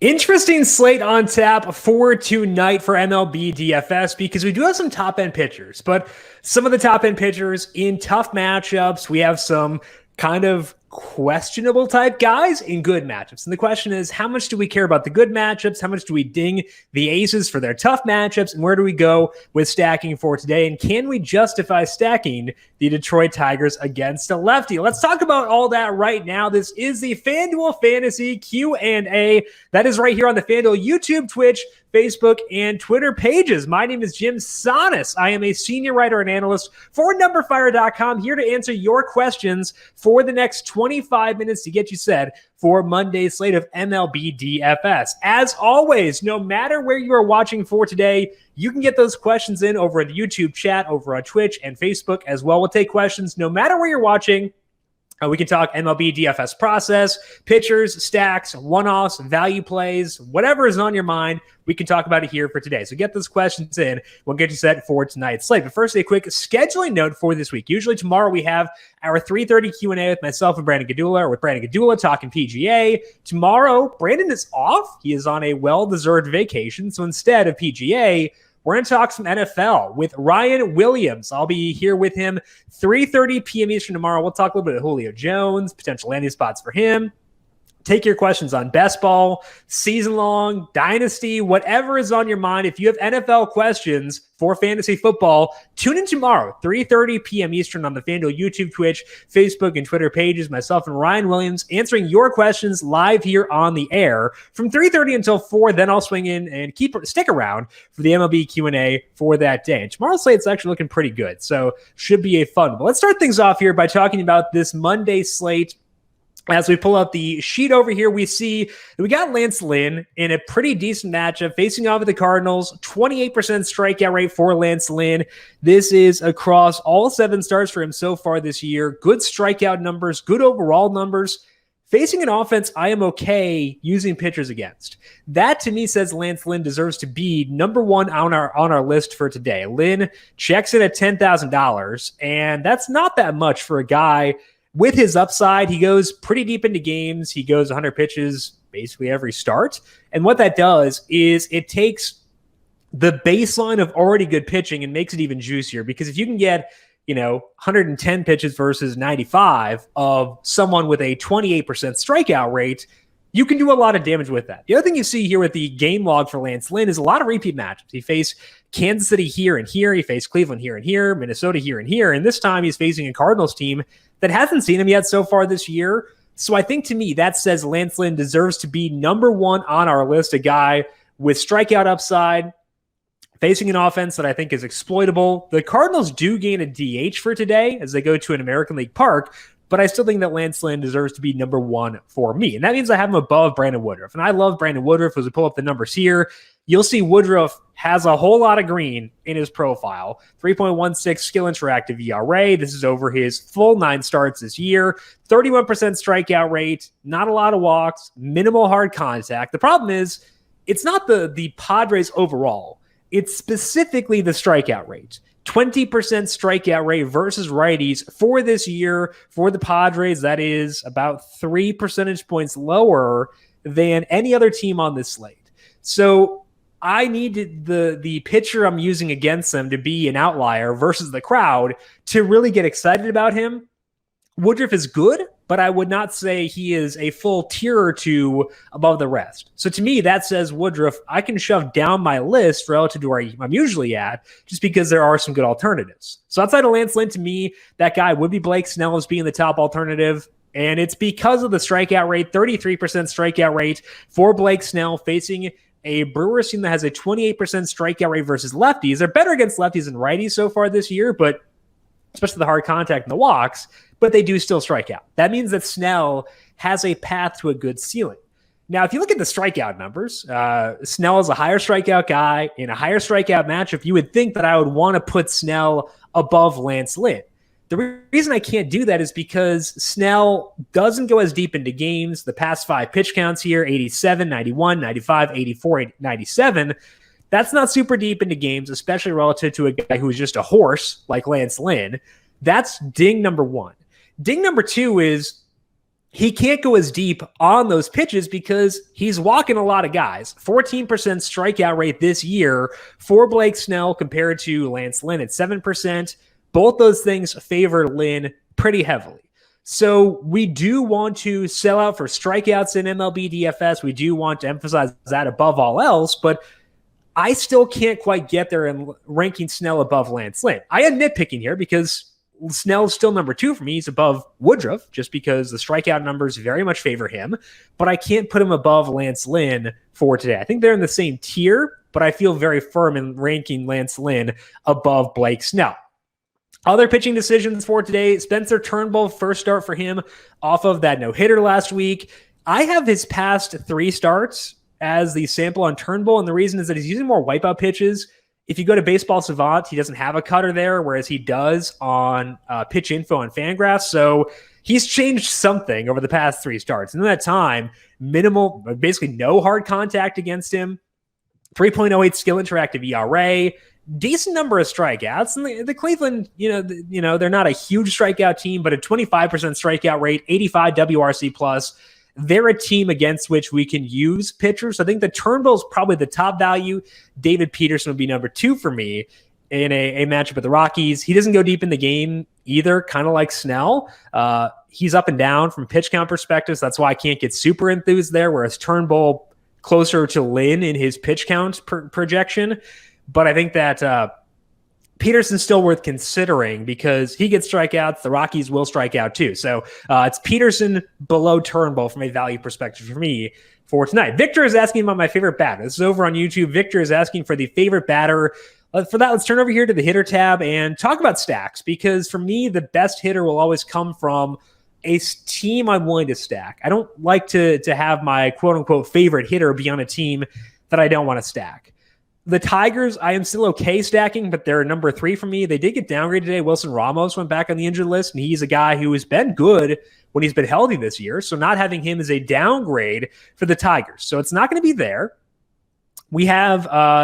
Interesting slate on tap for tonight for MLB DFS because we do have some top-end pitchers, but some of the top-end pitchers in tough matchups. We have some kind of questionable type guys in good matchups. And the question is, how much do we care about the good matchups? How much do we ding the aces for their tough matchups? And where do we go with stacking for today? And can we justify stacking the Detroit Tigers against a lefty? Let's talk about all that right now. This is the FanDuel Fantasy Q&A. That is right here on the FanDuel YouTube, Twitch, Facebook, and Twitter pages. My name is Jim Sonis. I am a senior writer and analyst for numberFire.com, here to answer your questions for the next 25 minutes to get you set for Monday's slate of MLB DFS. As always, no matter where you are watching for today, you can get those questions in over the YouTube chat, over on Twitch and Facebook as well. We'll take questions no matter where you're watching. We can talk MLB DFS process, pitchers, stacks, one-offs, value plays, whatever is on your mind. We can talk about it here for today. So get those questions in. We'll get you set for tonight's slate. But first, a quick scheduling note for this week. Usually tomorrow we have our 3:30 Q&A with myself and Brandon Gadula, or with Brandon Gadula talking PGA. Tomorrow, Brandon is off. He is on a well-deserved vacation. So instead of PGA, we're going to talk some NFL with Ryan Williams. I'll be here with him 3:30 p.m. Eastern tomorrow. We'll talk a little bit of Julio Jones, potential landing spots for him. Take your questions on best ball, season long, dynasty, whatever is on your mind. If you have NFL questions for fantasy football, tune in tomorrow, 3:30 p.m. Eastern on the FanDuel YouTube, Twitch, Facebook, and Twitter pages. Myself and Ryan Williams answering your questions live here on the air from 3:30 until 4. Then I'll swing in and stick around for the MLB Q&A for that day. And tomorrow's slate's actually looking pretty good, so should be a fun one. But let's start things off here by talking about this Monday slate. As we pull up the sheet over here, we see that we got Lance Lynn in a pretty decent matchup facing off with the Cardinals. 28% strikeout rate for Lance Lynn. This is across all 7 starts for him so far this year. Good strikeout numbers, good overall numbers. Facing an offense I am okay using pitchers against. That to me says Lance Lynn deserves to be number one on our list for today. Lynn checks in at $10,000, and that's not that much for a guy with his upside. He goes pretty deep into games. He goes 100 pitches basically every start. And what that does is it takes the baseline of already good pitching and makes it even juicier. Because if you can get, 110 pitches versus 95 of someone with a 28% strikeout rate, you can do a lot of damage with that. The other thing you see here with the game log for Lance Lynn is a lot of repeat matchups. He faced Kansas City here and here. He faced Cleveland here and here, Minnesota here and here. And this time he's facing a Cardinals team that hasn't seen him yet so far this year. So I think to me that says Lance Lynn deserves to be number one on our list, a guy with strikeout upside, facing an offense that I think is exploitable. The Cardinals do gain a DH for today as they go to an American League park, but I still think that Lance Lynn deserves to be number one for me. And that means I have him above Brandon Woodruff. And I love Brandon Woodruff. As we pull up the numbers here, you'll see Woodruff has a whole lot of green in his profile. 3.16 skill interactive ERA. This is over his full 9 starts this year. 31% strikeout rate, not a lot of walks, minimal hard contact. The problem is it's not the Padres overall. It's specifically the strikeout rate. 20% strikeout rate versus righties for this year for the Padres. That is about 3 percentage points lower than any other team on this slate. So I need the pitcher I'm using against them to be an outlier versus the crowd to really get excited about him. Woodruff is good, but I would not say he is a full tier or two above the rest. So to me, that says Woodruff, I can shove down my list relative to where I'm usually at, just because there are some good alternatives. So outside of Lance Lynn, to me, that guy would be Blake Snell as being the top alternative. And it's because of the strikeout rate, 33% strikeout rate for Blake Snell, facing a Brewers team that has a 28% strikeout rate versus lefties. They're better against lefties than righties so far this year, but especially the hard contact and the walks, but they do still strike out. That means that Snell has a path to a good ceiling. Now, if you look at the strikeout numbers, Snell is a higher strikeout guy in a higher strikeout matchup. You would think that I would want to put Snell above Lance Lynn. The reason I can't do that is because Snell doesn't go as deep into games. The past 5 pitch counts here, 87, 91, 95, 84, 97. That's not super deep into games, especially relative to a guy who is just a horse like Lance Lynn. That's ding number 1. Ding number 2 is he can't go as deep on those pitches because he's walking a lot of guys. 14% strikeout rate this year for Blake Snell compared to Lance Lynn at 7%. Both those things favor Lynn pretty heavily. So we do want to sell out for strikeouts in MLB DFS. We do want to emphasize that above all else, but I still can't quite get there in ranking Snell above Lance Lynn. I am nitpicking here because Snell's still number 2 for me. He's above Woodruff just because the strikeout numbers very much favor him, but I can't put him above Lance Lynn for today. I think they're in the same tier, but I feel very firm in ranking Lance Lynn above Blake Snell. Other pitching decisions for today, Spencer Turnbull, first start for him off of that no-hitter last week. I have his past 3 starts as the sample on Turnbull, and the reason is that he's using more wipeout pitches. If you go to Baseball Savant, he doesn't have a cutter there, whereas he does on Pitch Info and Fangraphs. So he's changed something over the past 3 starts. And in that time, minimal, basically no hard contact against him, 3.08 skill interactive ERA, decent number of strikeouts. And the Cleveland, they're not a huge strikeout team, but a 25% strikeout rate, 85 WRC plus. They're a team against which we can use pitchers. I think the Turnbull is probably the top value. David Peterson would be number 2 for me in a matchup with the Rockies. He doesn't go deep in the game either, kind of like Snell. He's up and down from pitch count perspectives. That's why I can't get super enthused there, whereas Turnbull closer to Lynn in his pitch count projection. But I think that Peterson's still worth considering because he gets strikeouts. The Rockies will strike out too. So it's Peterson below Turnbull from a value perspective for me for tonight. Victor is asking about my favorite batter. This is over on YouTube. Victor is asking for the favorite batter. For that, let's turn over here to the hitter tab and talk about stacks, because for me, the best hitter will always come from a team I'm willing to stack. I don't like to have my quote-unquote favorite hitter be on a team that I don't want to stack. The Tigers, I am still okay stacking, but they're number 3 for me. They did get downgraded today. Wilson Ramos went back on the injured list, and he's a guy who has been good when he's been healthy this year. So not having him is a downgrade for the Tigers. So it's not going to be there. We have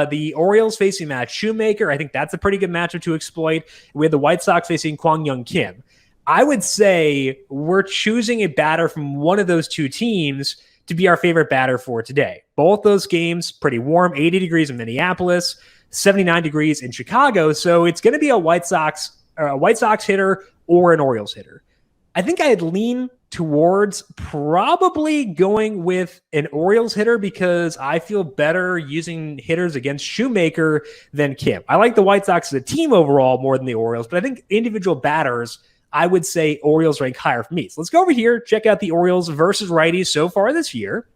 the Orioles facing Matt Shoemaker. I think that's a pretty good matchup to exploit. We have the White Sox facing Kwang Young Kim. I would say we're choosing a batter from one of those 2 teams to be our favorite batter for today. Both those games pretty warm, 80 degrees in Minneapolis, 79 degrees in Chicago. So it's going to be a White Sox hitter or an Orioles hitter. I think I'd lean towards probably going with an Orioles hitter because I feel better using hitters against Shoemaker than Kim. I like the White Sox as a team overall more than the Orioles, but I think individual batters, I would say Orioles rank higher for me. So let's go over here, check out the Orioles versus righties so far this year,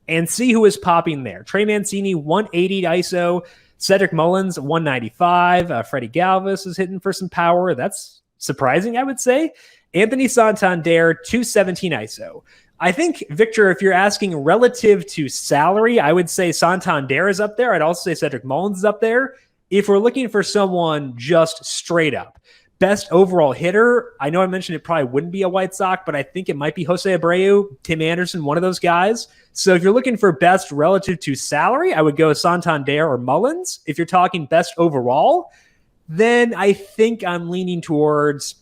and see who is popping there. Trey Mancini, 180 ISO. Cedric Mullins, 195. Freddie Galvis is hitting for some power. That's surprising, I would say. Anthony Santander, 217 ISO. I think, Victor, if you're asking relative to salary, I would say Santander is up there. I'd also say Cedric Mullins is up there. If we're looking for someone just straight up, best overall hitter, I know I mentioned it probably wouldn't be a White Sox, but I think it might be Jose Abreu, Tim Anderson, one of those guys. So if you're looking for best relative to salary, I would go Santander or Mullins. If you're talking best overall, then I think I'm leaning towards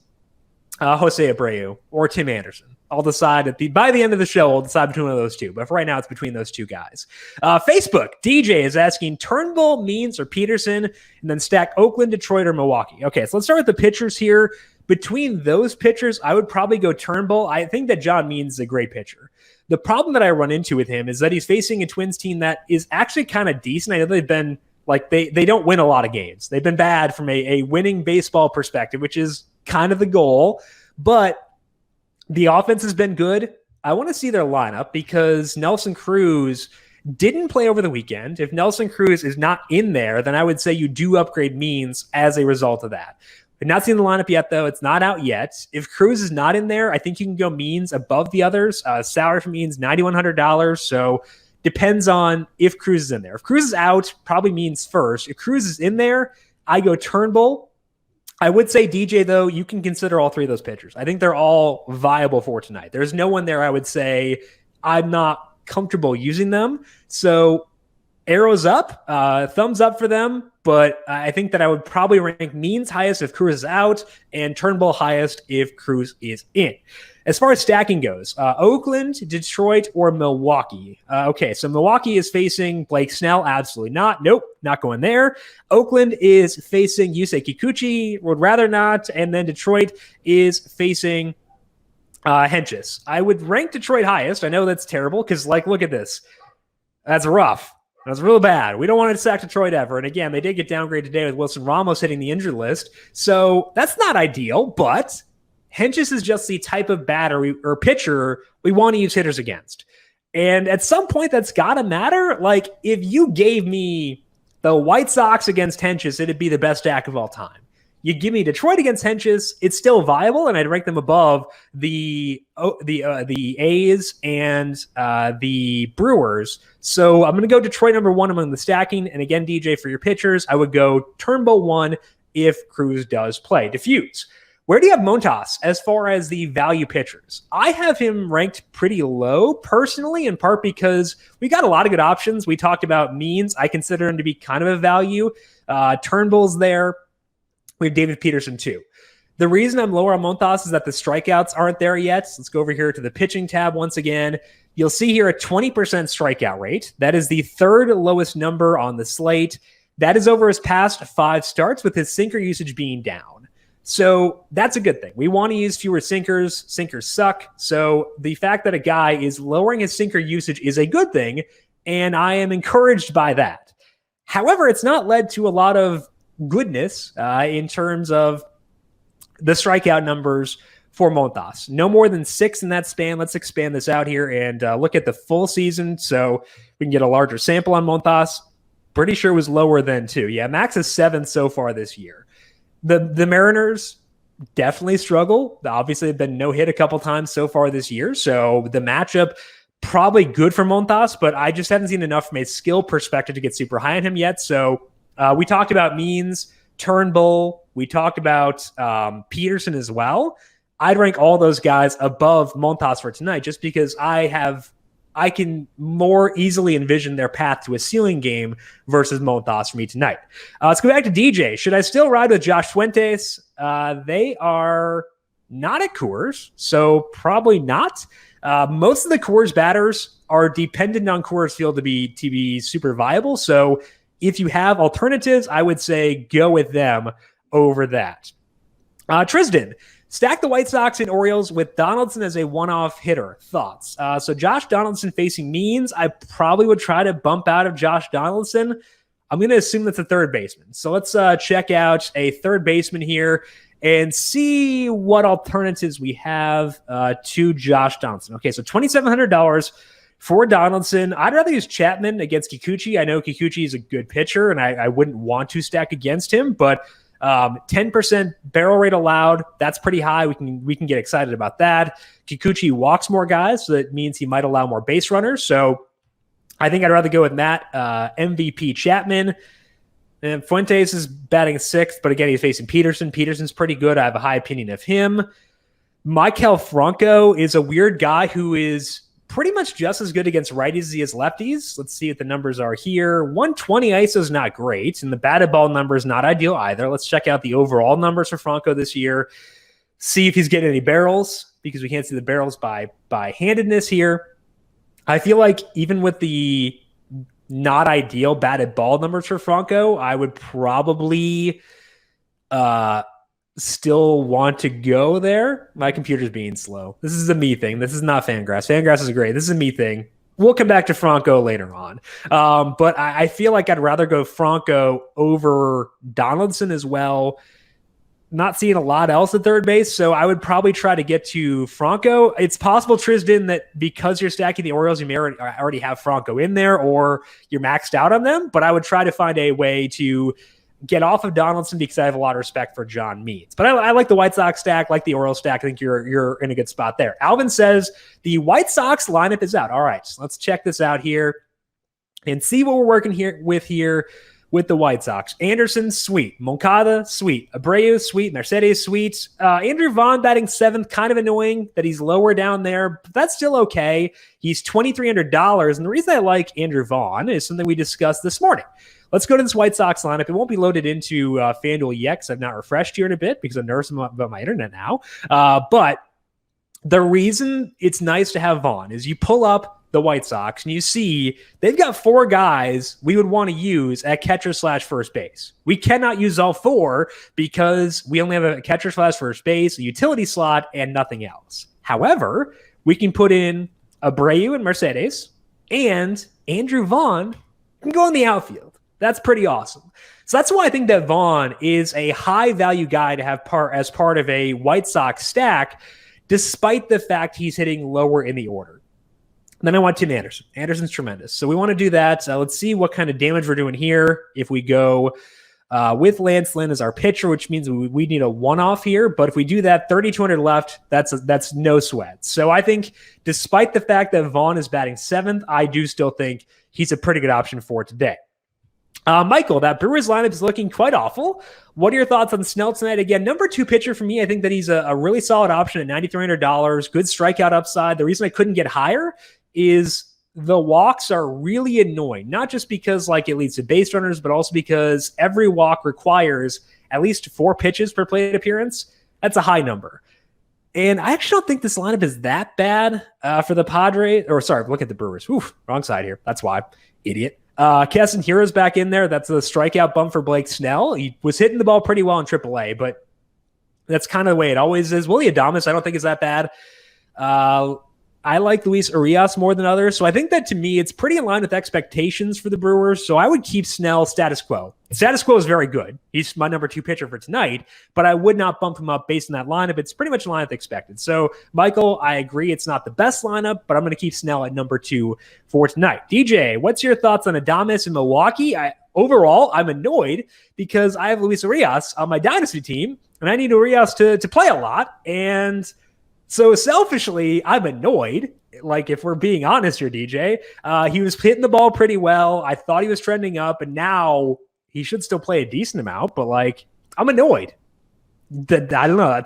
Jose Abreu or Tim Anderson. I'll decide by the end of the show, I'll decide between one of those 2. But for right now, it's between those 2 guys. Facebook, DJ is asking Turnbull, Means, or Peterson, and then stack Oakland, Detroit, or Milwaukee. Okay, so let's start with the pitchers here. Between those pitchers, I would probably go Turnbull. I think that John Means is a great pitcher. The problem that I run into with him is that he's facing a Twins team that is actually kind of decent. I know they've been they don't win a lot of games. They've been bad from a winning baseball perspective, which is kind of the goal. But the offense has been good. I want to see their lineup because Nelson Cruz didn't play over the weekend. If Nelson Cruz is not in there, then I would say you do upgrade Means as a result of that. I've not seen the lineup yet, though. It's not out yet. If Cruz is not in there, I think you can go Means above the others. Salary for Means, $9,100. So depends on if Cruz is in there. If Cruz is out, probably Means first. If Cruz is in there, I go Turnbull. I would say, DJ, though, you can consider all 3 of those pitchers. I think they're all viable for tonight. There's no one there I would say I'm not comfortable using them. So arrows up, thumbs up for them. But I think that I would probably rank Means highest if Cruz is out and Turnbull highest if Cruz is in. As far as stacking goes, Oakland, Detroit, or Milwaukee. Okay, so Milwaukee is facing Blake Snell. Absolutely not. Nope, not going there. Oakland is facing Yusei Kikuchi. Would rather not. And then Detroit is facing Hentges. I would rank Detroit highest. I know that's terrible because, look at this. That's rough. That's real bad. We don't want to sack Detroit ever. And again, they did get downgraded today with Wilson Ramos hitting the injured list. So that's not ideal, but Hentges is just the type of batter or pitcher we want to use hitters against. And at some point, that's got to matter. Like, if you gave me the White Sox against Hentges, it'd be the best stack of all time. You give me Detroit against Hentges, it's still viable, and I'd rank them above the A's and the Brewers. So I'm going to go Detroit number one among the stacking. And again, DJ, for your pitchers, I would go Turnbull 1 if Cruz does play. Diffuse. Where do you have Montas as far as the value pitchers? I have him ranked pretty low personally, in part because we got a lot of good options. We talked about Means. I consider him to be kind of a value. Turnbull's there. We have David Peterson too. The reason I'm lower on Montas is that the strikeouts aren't there yet. So let's go over here to the pitching tab once again. You'll see here a 20% strikeout rate. That is the third lowest number on the slate. That is over his past 5 starts with his sinker usage being down. So that's a good thing. We want to use fewer sinkers. Sinkers suck. So the fact that a guy is lowering his sinker usage is a good thing, and I am encouraged by that. However, it's not led to a lot of goodness in terms of the strikeout numbers for Montas. No more than 6 in that span. Let's expand this out here and look at the full season so we can get a larger sample on Montas. Pretty sure it was lower than 2. Yeah, max is 7 so far this year. The Mariners definitely struggle. Obviously, they've been no hit a couple times so far this year, so the matchup probably good for Montas, but I just haven't seen enough from a skill perspective to get super high on him yet. So we talked about Means, Turnbull. We talked about Peterson as well. I'd rank all those guys above Montas for tonight just because I can more easily envision their path to a ceiling game versus Montas for me tonight. Let's go back to DJ. Should I still ride with Josh Fuentes? They are not at Coors, so probably not. Most of the Coors batters are dependent on Coors Field to be super viable. So if you have alternatives, I would say go with them over that. Tristan, stack the White Sox and Orioles with Donaldson as a one-off hitter. Thoughts? So Josh Donaldson facing Means, I probably would try to bump out of Josh Donaldson. I'm going to assume that's a third baseman. So let's check out a third baseman here and see what alternatives we have to Josh Donaldson. Okay, so $2,700 for Donaldson. I'd rather use Chapman against Kikuchi. I know Kikuchi is a good pitcher, and I wouldn't want to stack against him, but 10% barrel rate allowed, that's pretty high. We can get excited about that. Kikuchi walks more guys, so that means he might allow more base runners. So I think I'd rather go with that. MVP Chapman. And Fuentes is batting 6th, but again, he's facing Peterson. Peterson's pretty good. I have a high opinion of him. Maikel Franco is a weird guy who is pretty much just as good against righties as he is lefties. Let's see what the numbers are here. 120 ISO is not great, and the batted ball number is not ideal either. Let's check out the overall numbers for Franco this year. See if he's getting any barrels, because we can't see the barrels by handedness here. I feel like even with the not ideal batted ball numbers for Franco, I would probably still want to go there. My computer's being slow. This is a me thing. This is not Fangraphs. Fangraphs is great. This is a me thing. We'll come back to Franco later on. But I feel like I'd rather go Franco over Donaldson as well. Not seeing a lot else at third base, so I would probably try to get to Franco. It's possible, Tristan, that because you're stacking the Orioles, you may already have Franco in there, or you're maxed out on them, but I would try to find a way to get off of Donaldson because I have a lot of respect for John Means. But I like the White Sox stack, like the Orioles stack. I think you're in a good spot there. Alvin says the White Sox lineup is out. All right, so let's check this out here and see what we're working with here. with the White Sox. Anderson, sweet. Moncada, sweet. Abreu, sweet. Mercedes, sweet. Andrew Vaughn batting 7th, kind of annoying that he's lower down there, but that's still okay. He's $2,300, and the reason I like Andrew Vaughn is something we discussed this morning. Let's go to this White Sox lineup. It won't be loaded into FanDuel yet because I've not refreshed here in a bit because I'm nervous about my internet now. But the reason it's nice to have Vaughn is you pull up the White Sox and you see they've got 4 guys we would want to use at catcher/first base. We cannot use all 4 because we only have a catcher/first base, a utility slot, and nothing else. However, we can put in Abreu and Mercedes, and Andrew Vaughn can go in the outfield. That's pretty awesome. So that's why I think that Vaughn is a high-value guy to have as part of a White Sox stack, despite the fact he's hitting lower in the order. And then I want Tim Anderson. Anderson's tremendous. So we want to do that. Let's see what kind of damage we're doing here. If we go with Lance Lynn as our pitcher, which means we need a one-off here. But if we do that, 3,200 left, that's no sweat. So I think despite the fact that Vaughn is batting 7th, I do still think he's a pretty good option for today. Michael, that Brewers lineup is looking quite awful. What are your thoughts on Snell tonight? Again, number 2 pitcher for me. I think that he's a really solid option at $9,300. Good strikeout upside. The reason I couldn't get higher is the walks are really annoying. Not just because it leads to base runners, but also because every walk requires at least 4 pitches per plate appearance. That's a high number. And I actually don't think this lineup is that bad for the Padres. Or sorry, look at the Brewers. Oof, wrong side here. That's why. Idiot. Keston Hiura's back in there. That's a strikeout bump for Blake Snell. He was hitting the ball pretty well in AAA, but that's kind of the way it always is. Willie Adames, I don't think is that bad. I like Luis Urias more than others. So I think that to me, it's pretty in line with expectations for the Brewers. So I would keep Snell status quo. Status quo is very good. He's my number 2 pitcher for tonight, but I would not bump him up based on that lineup. It's pretty much in line with expected. So Michael, I agree. It's not the best lineup, but I'm going to keep Snell at number 2 for tonight. DJ, what's your thoughts on Adames in Milwaukee? Overall, I'm annoyed because I have Luis Urias on my dynasty team and I need Urias to play a lot. And so selfishly, I'm annoyed. If we're being honest here, DJ, he was hitting the ball pretty well. I thought he was trending up, and now he should still play a decent amount. But I'm annoyed. I don't know.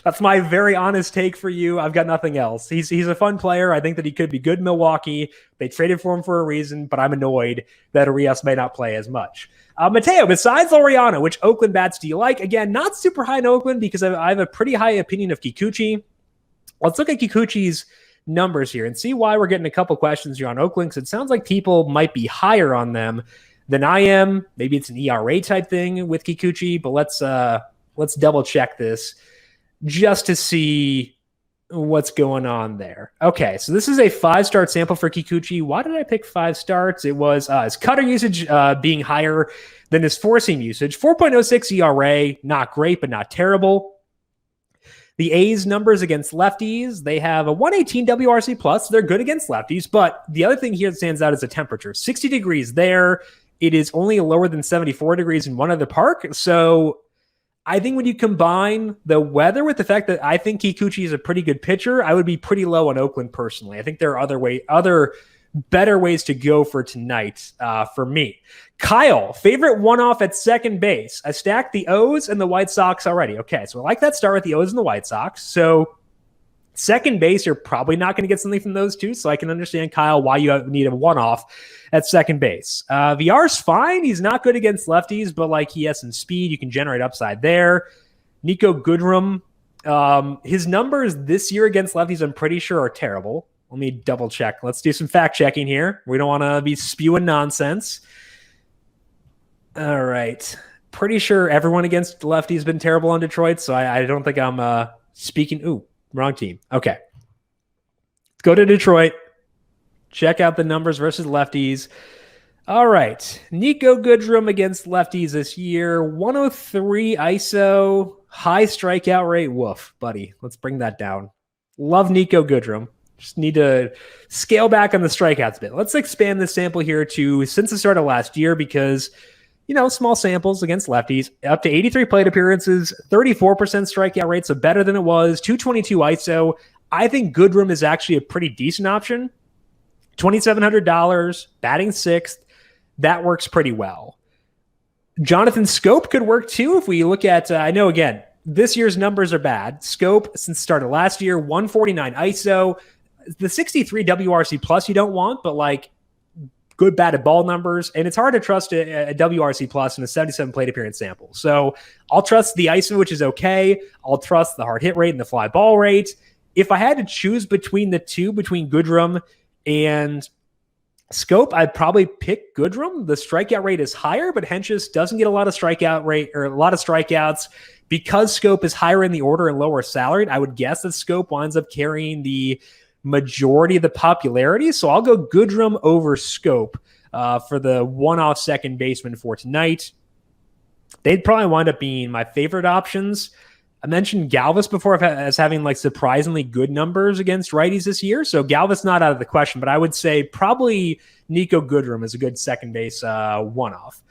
That's my very honest take for you. I've got nothing else. He's a fun player. I think that he could be good in Milwaukee. They traded for him for a reason, but I'm annoyed that Urias may not play as much. Mateo, besides Laureano, which Oakland bats do you like? Again, not super high in Oakland because I have a pretty high opinion of Kikuchi. Let's look at Kikuchi's numbers here and see why we're getting a couple questions here on Oakland, because it sounds like people might be higher on them than I am. Maybe it's an ERA type thing with Kikuchi, but let's double check this just to see what's going on there. Okay, so this is a 5-start sample for Kikuchi. Why did I pick 5 starts? It was his cutter usage being higher than his four-seam usage. 4.06 ERA, not great, but not terrible. The A's numbers against lefties, they have a 118 WRC plus. They're good against lefties, but the other thing here that stands out is the temperature. 60 degrees there. It is only lower than 74 degrees in one other park. So I think when you combine the weather with the fact that I think Kikuchi is a pretty good pitcher, I would be pretty low on Oakland personally. I think there are other better ways to go for tonight for me. Kyle, favorite one-off at second base. I stacked the O's and the White Sox already. Okay, so I like that start with the O's and the White Sox. So second base, you're probably not going to get something from those two, so I can understand, Kyle, why you need a one-off at second base. VR's fine. He's not good against lefties, but he has some speed. You can generate upside there. Nico Goodrum, his numbers this year against lefties, I'm pretty sure, are terrible. Let me double check. Let's do some fact checking here. We don't want to be spewing nonsense. All right. Pretty sure everyone against lefty has been terrible on Detroit, so I don't think I'm speaking. Ooh, wrong team. Okay. Let's go to Detroit. Check out the numbers versus lefties. All right. Nico Goodrum against lefties this year. 103 ISO. High strikeout rate. Woof, buddy. Let's bring that down. Love Nico Goodrum. Just need to scale back on the strikeouts a bit. Let's expand this sample here to since the start of last year because, small samples against lefties, up to 83 plate appearances, 34% strikeout rate, so better than it was, 222 ISO. I think Goodrum is actually a pretty decent option. $2,700, batting 6th. That works pretty well. Jonathan Scope could work too. If we look at, I know again, this year's numbers are bad. Scope, since started last year, 149 ISO. The 63 WRC plus you don't want, but like good batted ball numbers. And it's hard to trust a WRC plus in a 77 plate appearance sample. So I'll trust the ISO, which is okay. I'll trust the hard hit rate and the fly ball rate. If I had to choose between the two, between Goodrum and Scope, I'd probably pick Goodrum. The strikeout rate is higher, but Hentges doesn't get a lot of strikeout rate or a lot of strikeouts. Because Scope is higher in the order and lower salaried, I would guess that Scope winds up carrying the majority of the popularity. So I'll go Goodrum over Scope for the one-off second baseman for tonight. They'd probably wind up being my favorite options. I mentioned Galvis before as having like surprisingly good numbers against righties this year. So Galvis not out of the question, but I would say probably Nico Goodrum is a good second base one-off.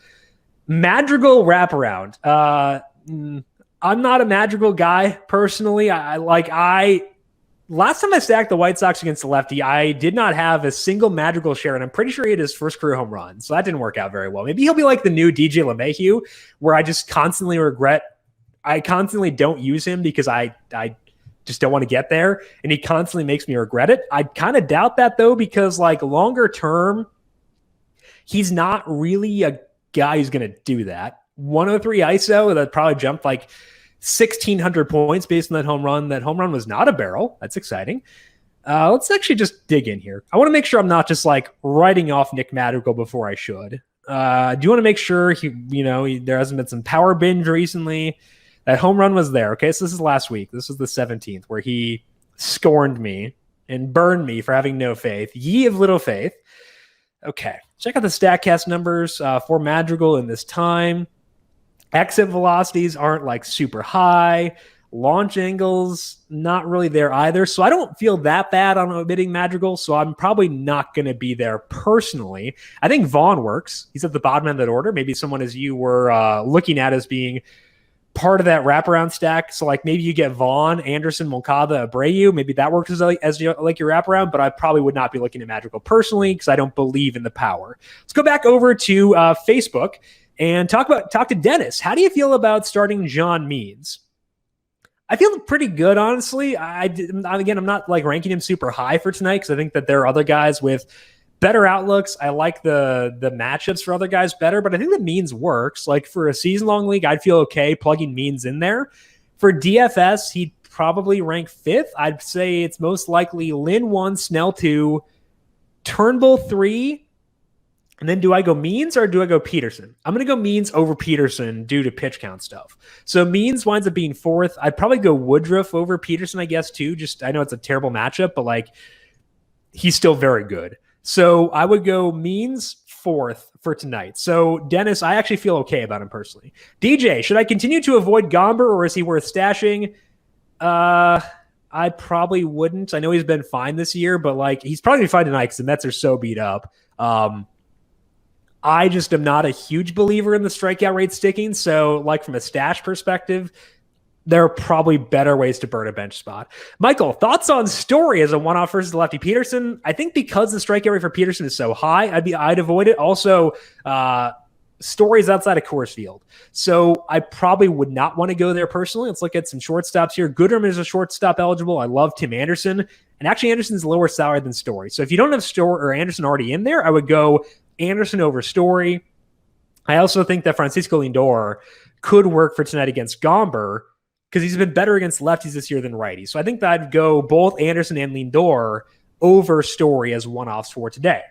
Madrigal wraparound. I'm not a Madrigal guy personally. Last time I stacked the White Sox against the lefty, I did not have a single Madrigal share, and I'm pretty sure he had his first career home run. So that didn't work out very well. Maybe he'll be like the new DJ LeMahieu, where I just constantly I constantly don't use him because I just don't want to get there, and he constantly makes me regret it. I kind of doubt that, though, because like longer term, he's not really a guy who's going to do that. 103 ISO, that probably jumped like 1,600 points based on that home run. That home run was not a barrel. That's exciting. Let's actually just dig in here. I want to make sure I'm not just like writing off Nick Madrigal before I should. I do want to make sure there hasn't been some power binge recently. That home run was there. Okay, so this is last week. This was the 17th where he scorned me and burned me for having no faith. Ye of little faith. Okay, check out the StatCast numbers for Madrigal in this time. Exit velocities aren't like super high. Launch angles, not really there either. So I don't feel that bad on omitting Madrigal. So I'm probably not going to be there personally. I think Vaughn works. He's at the bottom end of that order. Maybe someone as you were looking at as being part of that wraparound stack. So like maybe you get Vaughn, Anderson, Moncada, Abreu. Maybe that works as your wraparound, but I probably would not be looking at Madrigal personally because I don't believe in the power. Let's go back over to Facebook and talk to Dennis. How do you feel about starting John Means? I feel pretty good, honestly. I'm not like ranking him super high for tonight because I think that there are other guys with better outlooks. I like the matchups for other guys better, but I think the Means works. Like for a season-long league, I'd feel okay plugging Means in there. For DFS, he'd probably rank 5th. I'd say it's most likely Lynn 1, Snell 2, Turnbull 3, and then do I go Means or do I go Peterson? I'm going to go Means over Peterson due to pitch count stuff. So Means winds up being 4th. I'd probably go Woodruff over Peterson, I guess, too. Just I know it's a terrible matchup, but like he's still very good. So I would go Means 4th for tonight. So Dennis, I actually feel okay about him personally. DJ, should I continue to avoid Gomber or is he worth stashing? I probably wouldn't. I know he's been fine this year, but like he's probably gonna be fine tonight because the Mets are so beat up. I just am not a huge believer in the strikeout rate sticking. So like from a stash perspective, there are probably better ways to burn a bench spot. Michael, thoughts on Story as a one-off versus lefty Peterson? I think because the strikeout rate for Peterson is so high, I'd avoid it. Also, Story's outside of Coors Field. So I probably would not want to go there personally. Let's look at some shortstops here. Goodrum is a shortstop eligible. I love Tim Anderson. And actually, Anderson's lower salary than Story. So if you don't have Story or Anderson already in there, I would go Anderson over Story. I also think that Francisco Lindor could work for tonight against Gomber because he's been better against lefties this year than righties. So I think that I'd go both Anderson and Lindor over Story as one-offs for today.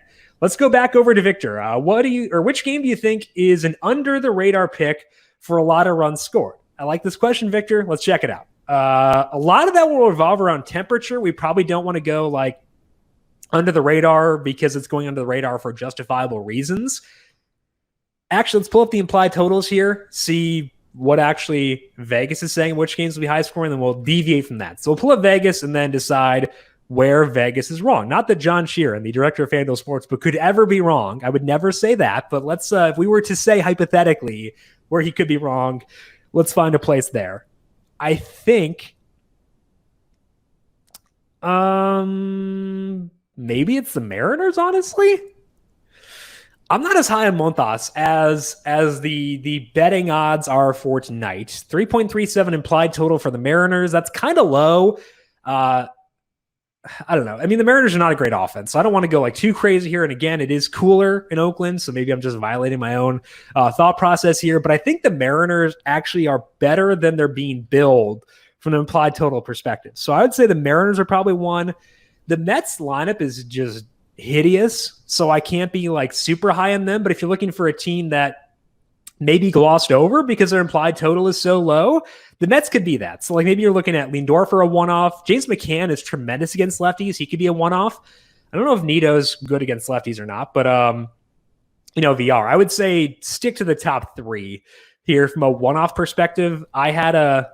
Let's go back over to Victor. Which game do you think is an under-the-radar pick for a lot of runs scored? I like this question, Victor. Let's check it out. A lot of that will revolve around temperature. We probably don't want to go like under the radar because it's going under the radar for justifiable reasons. Actually, let's pull up the implied totals here, see what actually Vegas is saying, which games will be high scoring, and then we'll deviate from that. So we'll pull up Vegas and then decide where Vegas is wrong. Not that John Sheeran, the director of FanDuel Sportsbook, could ever be wrong. I would never say that, but let's if we were to say hypothetically where he could be wrong, let's find a place there. I think maybe it's the Mariners, honestly. I'm not as high on Montas as the betting odds are for tonight. 3.37 implied total for the Mariners. That's kind of low. I don't know. I mean, the Mariners are not a great offense, so I don't want to go like too crazy here. And again, it is cooler in Oakland, so maybe I'm just violating my own thought process here. But I think the Mariners actually are better than they're being billed from an implied total perspective. So I would say the Mariners are probably one. The Mets lineup is just hideous, so I can't be like super high on them. But if you're looking for a team that maybe glossed over because their implied total is so low, the Mets could be that. So like maybe you're looking at Lindor for a one-off. James McCann is tremendous against lefties. He could be a one-off. I don't know if Nito's good against lefties or not, but VR. I would say stick to the top three here from a one-off perspective. I had a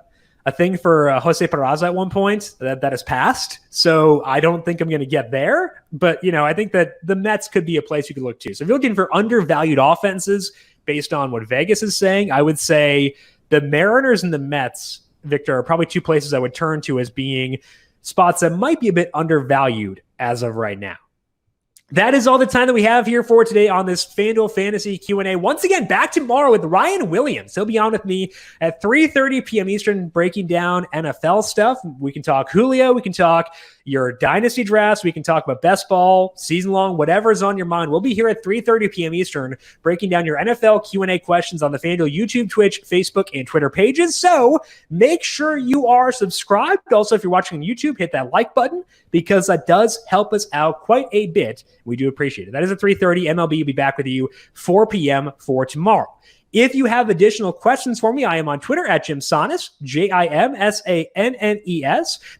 thing for Jose Peraza at one point that has passed, so I don't think I'm going to get there. But I think that the Mets could be a place you could look to. So if you're looking for undervalued offenses based on what Vegas is saying, I would say the Mariners and the Mets, Victor, are probably two places I would turn to as being spots that might be a bit undervalued as of right now. That is all the time that we have here for today on this FanDuel Fantasy Q&A. Once again, back tomorrow with Ryan Williams. He'll be on with me at 3:30 p.m. Eastern, breaking down NFL stuff. We can talk Julio. We can talk your dynasty drafts. We can talk about best ball, season long, whatever's on your mind. We'll be here at 3:30 p.m. Eastern, breaking down your NFL Q&A questions on the FanDuel YouTube, Twitch, Facebook, and Twitter pages. So make sure you are subscribed. Also, if you're watching on YouTube, hit that like button because that does help us out quite a bit. We do appreciate it. That is at 3:30. MLB will be back with you 4 p.m. for tomorrow. If you have additional questions for me, I am on Twitter at Jim Sannes, JimSannes.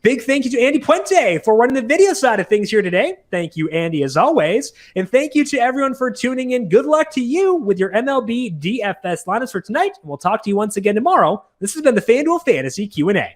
Big thank you to Andy Puente for running the video side of things here today. Thank you, Andy, as always. And thank you to everyone for tuning in. Good luck to you with your MLB DFS lineups for tonight. And we'll talk to you once again tomorrow. This has been the FanDuel Fantasy Q&A.